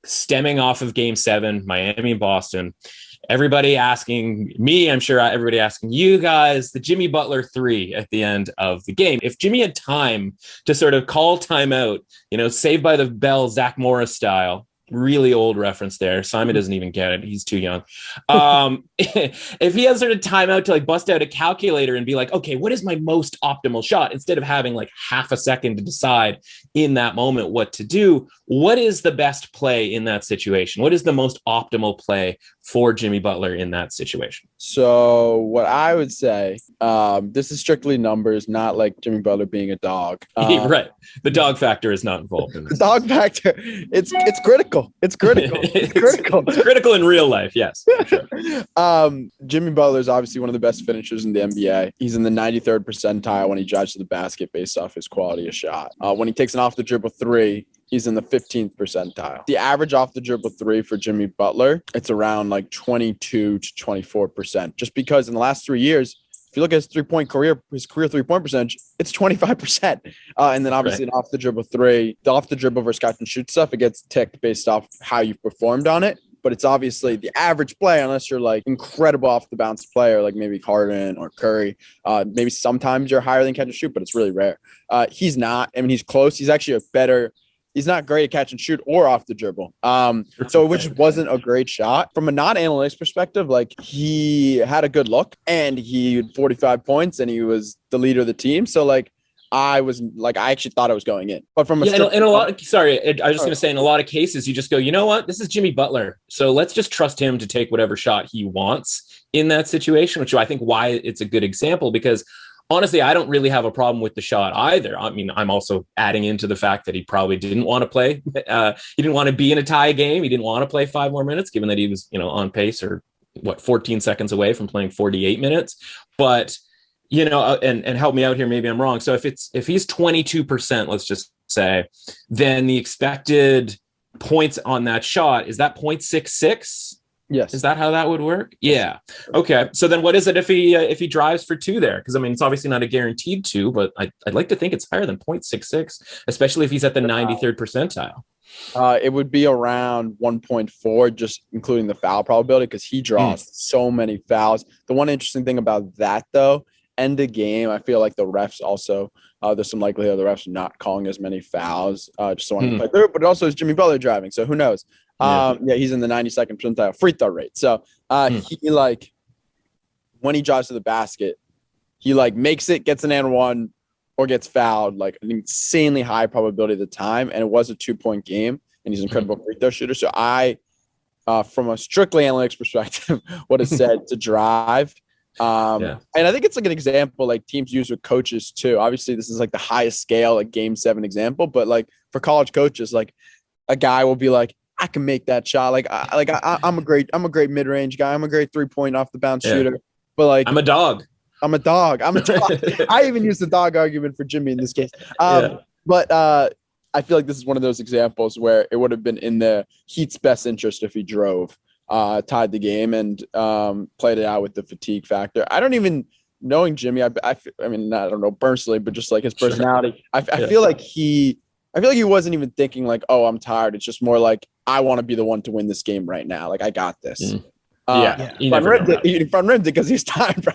stemming off of Game 7, Miami and Boston. Everybody asking me, I'm sure everybody asking you guys, the Jimmy Butler 3 at the end of the game. If Jimmy had time to sort of call timeout, Saved by the Bell, Zach Morris style, really old reference there. Simon doesn't even get it. He's too young. If he has sort of timeout to like bust out a calculator and be like, okay, what is my most optimal shot? Instead of having like half a second to decide in that moment what to do, what is the best play in that situation? What is the most optimal play for Jimmy Butler in that situation? So what I would say, this is strictly numbers, not like Jimmy Butler being a dog. Right. The dog factor is not involved in this. The dog factor, it's critical. It's critical. It's critical. It's critical in real life, yes. Sure. Jimmy Butler is obviously one of the best finishers in the NBA. He's in the 93rd percentile when he drives to the basket based off his quality of shot. When he takes an off the dribble 3, he's in the 15th percentile. The average off the dribble 3 for Jimmy Butler, it's around like 22 to 24%. Just because in the last 3 years, if you look at his career 3-point percentage, it's 25%. And then obviously an off the dribble 3, the off the dribble versus catch and shoot stuff, it gets ticked based off how you've performed on it. But it's obviously the average play, unless you're like incredible off the bounce player, like maybe Harden or Curry. Maybe sometimes you're higher than catch and shoot, but it's really rare. He's not. I mean, he's close. He's actually he's not great at catch and shoot or off the dribble. So which wasn't a great shot. From a non-analytics perspective, like he had a good look and he had 45 points and he was the leader of the team. So I actually thought I was going in. But from in a lot of, sorry, I was just going to say, in a lot of cases, you just go, you know what? This is Jimmy Butler. So let's just trust him to take whatever shot he wants in that situation, which I think why it's a good example, because honestly, I don't really have a problem with the shot either. I mean, I'm also adding into the fact that he probably didn't want to play. He didn't want to be in a tie game. He didn't want to play 5 more minutes, given that he was, on pace or 14 seconds away from playing 48 minutes. But, and help me out here. Maybe I'm wrong. So if he's 22%, let's just say, then the expected points on that shot, is that 0.66? Yes. Is that how that would work? Yeah. Okay. So then what is it if he drives for 2 there? Because I mean, it's obviously not a guaranteed 2, but I'd like to think it's higher than 0.66, especially if he's at the 93rd percentile. It would be around 1.4, just including the foul probability, because he draws so many fouls. The one interesting thing about that, though, end of game, I feel like the refs also, there's some likelihood of the refs not calling as many fouls, just so want to play through. But it also is Jimmy Butler driving, so who knows? He's in the 92nd percentile free throw rate. So he when he drives to the basket, he makes it, gets an and one, or gets fouled, an insanely high probability of the time. And it was a 2-point game, and he's an incredible free throw shooter. So from a strictly analytics perspective, would have said to drive. And I think it's an example teams use with coaches too. Obviously, this is the highest scale, Game 7 example, but for college coaches, a guy will be I can make that shot. I'm a great mid-range guy. I'm a great 3-point off the bounce shooter. But I'm a dog. I'm a dog. I even use the dog argument for Jimmy in this case. But I feel like this is one of those examples where it would have been in the Heat's best interest if he drove, tied the game, and played it out with the fatigue factor. I don't even knowing Jimmy. I mean, I don't know personally, but just his personality. I feel like he wasn't even thinking oh, I'm tired. It's just more I want to be the one to win this game right now. I got this. Fun rimmed it because he's tired, bro.